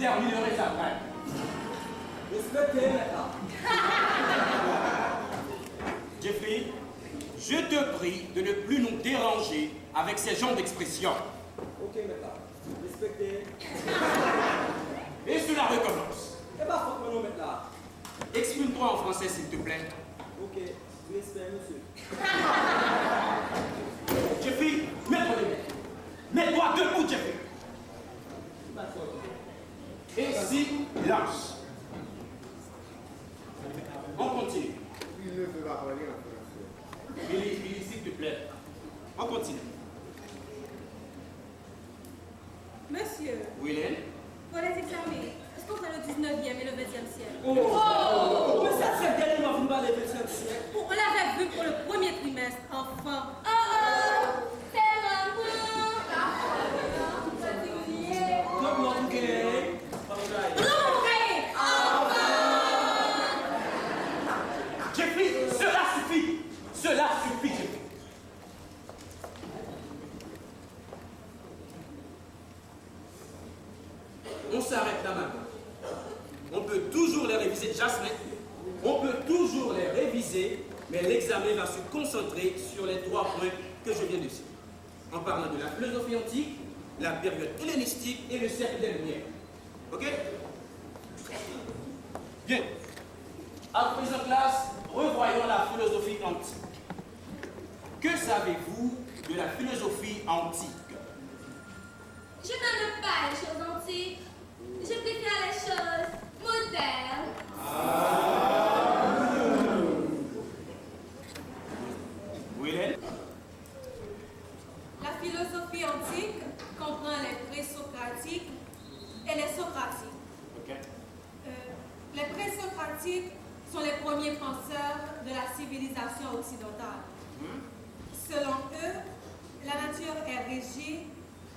terminerez après. Respectez maintenant. Jeffrey, je te prie de ne plus nous déranger avec ces genres d'expressions. Ok maintenant. Respectez. Et cela recommence. Et pas faut que nous maintenant. Exprime-toi en français, s'il te plaît. Ok. Respect, monsieur. Jeffrey, mets-toi debout. Mets-toi debout, Jeffrey. Et silence. On continue. Il ne peut pas parler en français. Billy, s'il te plaît. On continue. Monsieur, Willen. pour les examens, est-ce qu'on fait le 19e et le 20e siècle? Oh! Mais ça serait dernièrement vous parlez de 20e siècle. On l'avait vu pour le premier trimestre, enfant. C'est maman. Comment vous gagnez? Jeffrey, cela suffit. Cela suffit, Jeffrey. On s'arrête là maintenant. On peut toujours les réviser, Jasmin. On peut toujours les réviser, mais l'examen va se concentrer sur les 3 points que je viens de citer. En parlant de la philosophie antique, la période hellénistique et le siècle des Lumières. Ok? Bien. À présent, classe, revoyons la philosophie antique. Que savez-vous de la philosophie antique? Je n'aime pas les choses antiques. Je préfère les choses modernes. Willen? La philosophie antique comprend les présocratiques et les socratiques. Ok. Les présocratiques sont les premiers penseurs de la civilisation occidentale. Selon eux, la nature est régie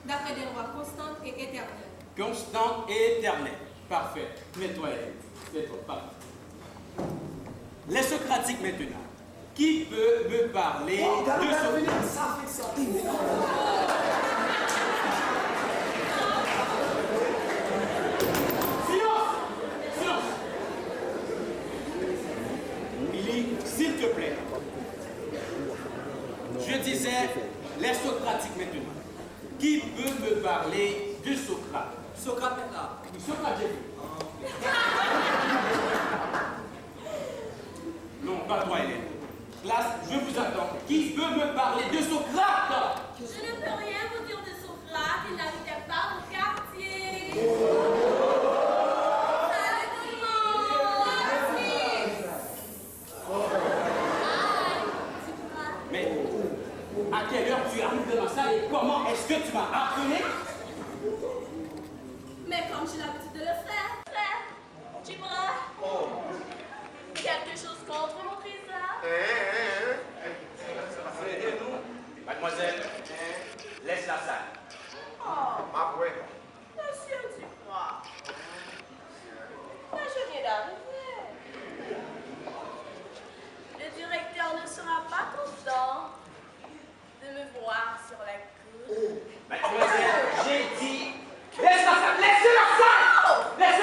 d'après des lois constantes et éternelles. Constante et éternelle. Parfait. Mets-toi, Hélène. Mets-toi, parfait. Les Socratiques maintenant. Qui peut me parler de Socrate? Silence! Silence! Billy, s'il te plaît. Je disais les Socratiques maintenant. Qui peut me parler de Socrate? Socrate maintenant. Oui, Socrate, j'ai vu. Non, pas toi, Hélène. Classe, je vous attends. Qui peut me parler de Socrate? Je ne peux rien vous dire de Socrate. Il n'habitait pas au quartier. Salut tout le monde. Mais à quelle heure tu arrives dans ma salle et comment est-ce que tu m'as appelé? Mais comme j'ai l'habitude de le faire, frère, tu pourras quelque chose contre mon trésor? Nous, mademoiselle, laisse la salle. Oh, Ah ouais. monsieur Duprat. Mais je viens d'arriver. Le directeur ne sera pas content de me voir sur la cour. Mademoiselle, j'ai dit, laisse la salle, laissez la salle! Laissez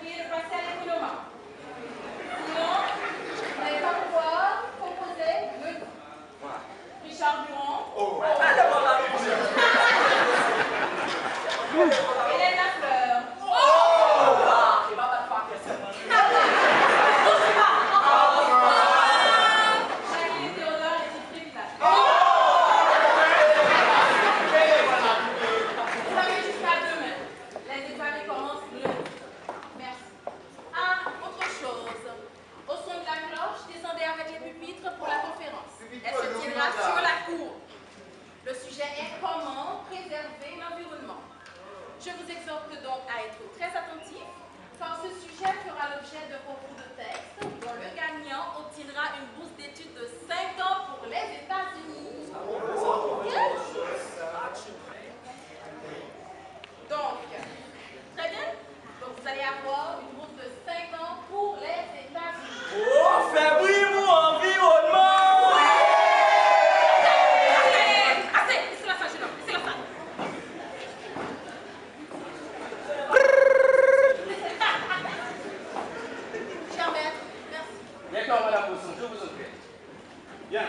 prier de passer à l'économie. Sinon, vous n'allez pas pouvoir composer le Richard Durand. Oh. Hélène Lafleur. Jacqueline Théodore et Siegfried Village. Vous avez jusqu'à demain. Les examens commencent lundi. Merci. Ah, autre chose. Au son de la cloche, descendez avec les pupitres pour la conférence. Elle se tiendra sur la cour. Le sujet est comment préserver l'environnement. Je vous exhorte donc à être très attentifs, car ce sujet fera l'objet d'un concours de texte dont le gagnant obtiendra une bourse d'études de 5 ans pour les États-Unis. Donc, très bien. Donc, vous allez avoir une bourse de 5 ans pour les États-Unis. Oh, fais briller mon environnement! Assez, laissez-la ça, jeune homme, laissez-la ça. Cher maître, merci. D'accord, Madame Bosson, je vous en prie. Bien.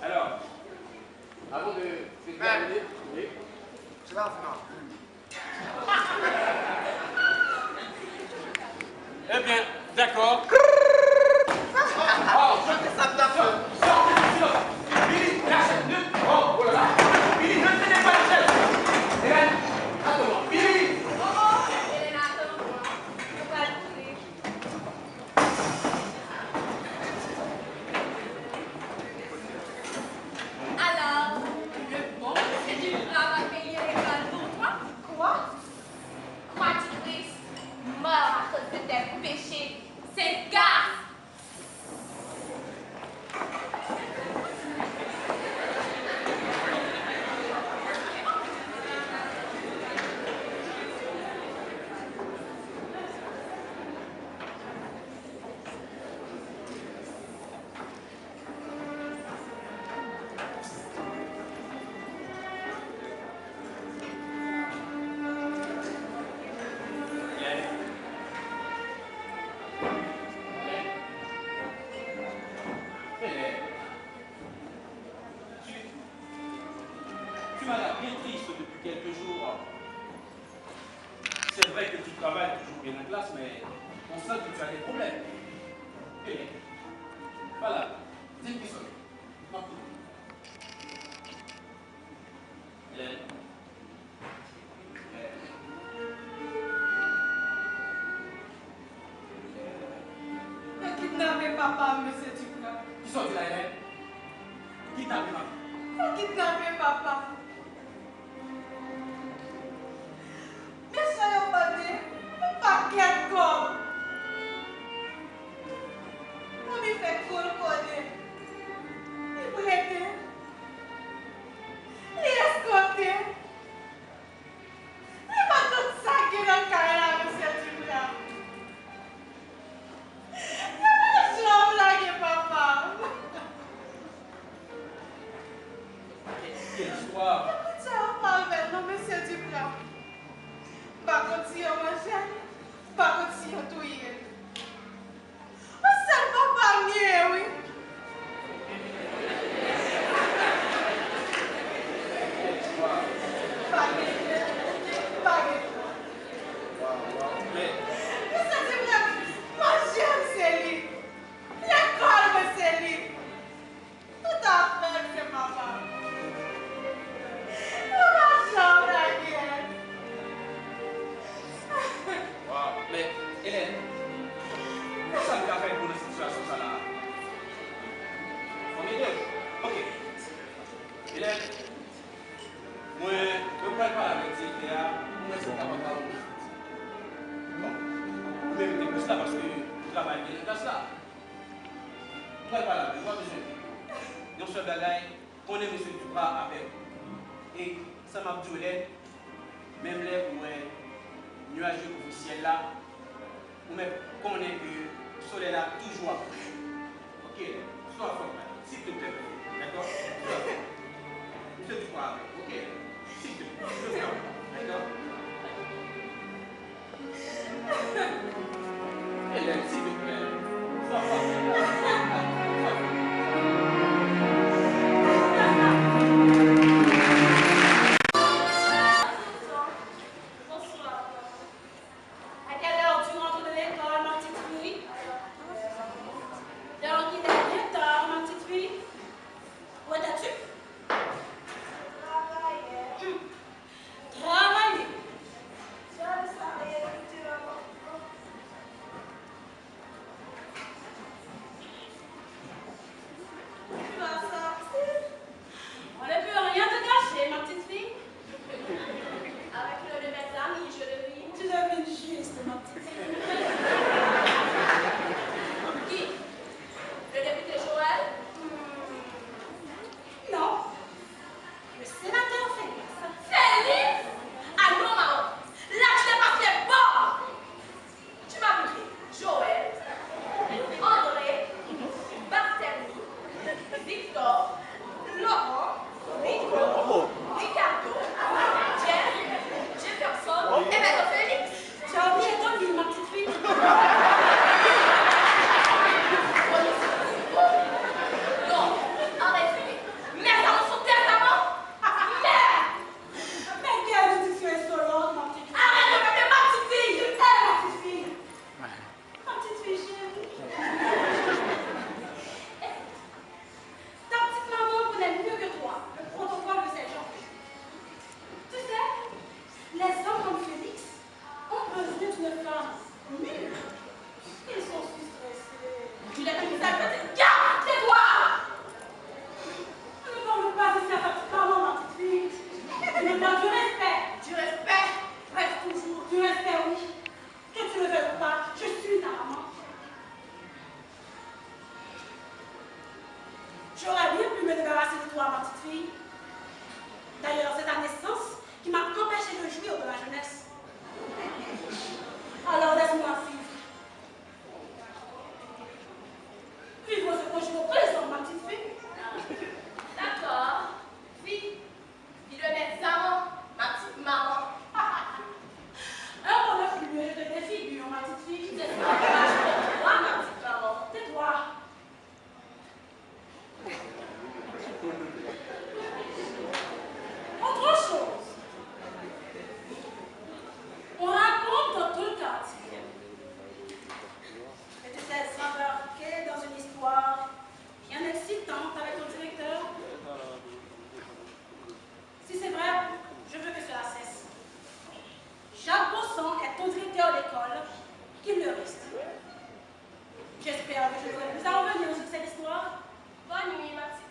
Alors, avant de terminer, oui. C'est là, non. Eh bien, d'accord. Oh, je fais ça de Billy, lâche. Oh, oh là là. Billy, ne tenez pas la chaise. Hélène, attends-moi. Billy. Hélène, attends-moi. Je vais aller. Alors, le bon monsieur Duprat va payer l'école pour toi? Quoi? Crois-tu triste? Mort à cause de tes péchés. C'est gaffe! Tu m'as l'air bien triste depuis quelques jours. C'est vrai que tu travailles toujours bien en classe, mais on sent que tu as des problèmes. Hélène, voilà, dis qui sonne. Hélène. Ne kidnappez papa, monsieur Duprat. Qui sont-ils là, Hélène? Qui t'a pris? Ne kidnappez papa. Mais soyons pas des paquets comme. On m'y fait colconer. Il prêtait. Il escortait. Il m'a tout saqué dans le carré, monsieur Duprat. Je vais blaguer papa. Quelle histoire! Ça va pas maintenant, monsieur Duprat. Par contre, si on mange, par contre, si on touille. Ça ne va pas mieux, oui. Mais, Monsieur Duprat, moi j'aime ces livres. L'école de ces livres. Tout à fait, c'est papa. Ma chambre, la guerre. mais, Hélène, qu'est-ce que ça t'a fait pour une situation ça là? On est deux. Ok. Hélène, moi, je ne parle pas avec tes moi, c'est pas votre parole. Bon, vous méritez plus là parce que vous travaillez bien dans classe là. Je ne parle pas avec vous, besoin. Dans ce bagaille, on est monsieur Duprat avec vous. Et ça m'a dit, Hélène, même les nuages officiels là, ou même qu'on est que le soleil là toujours après. Ok, sois fort, s'il te plaît. D'accord? Monsieur Duprat avec, ok? S'il te plaît, d'accord? Mille. Ils sont si stressés. Tu l'as mis ça, garde, tais-toi! Ne parle pas de ça, pardon, ma petite fille. Tu me parles du respect. Du respect. Reste toujours du respect, oui. Que tu le veuilles ou pas, je suis ta maman. J'aurais bien pu me débarrasser de toi, ma petite fille. D'ailleurs, c'est ta naissance qui m'a empêché de jouir de la jeunesse. Alors laisse-moi vivre. Vivre ce que je vous présente, ma petite fille. D'accord. Fille de mes amants, ma petite maman. Un bonheur plus mieux, je te défigure, ma petite fille. C'est ça que marche pour toi, ma petite maman. Tais-toi. Autre chose. On raconte dans tout le quartier que tu t'es embarqué dans une histoire bien excitante avec ton directeur. Si c'est vrai, je veux que cela cesse. Jacques Bosson est ton directeur d'école, qu'il le reste. J'espère que je pourrai plus en revenir sur cette histoire. Bonne nuit, ma petite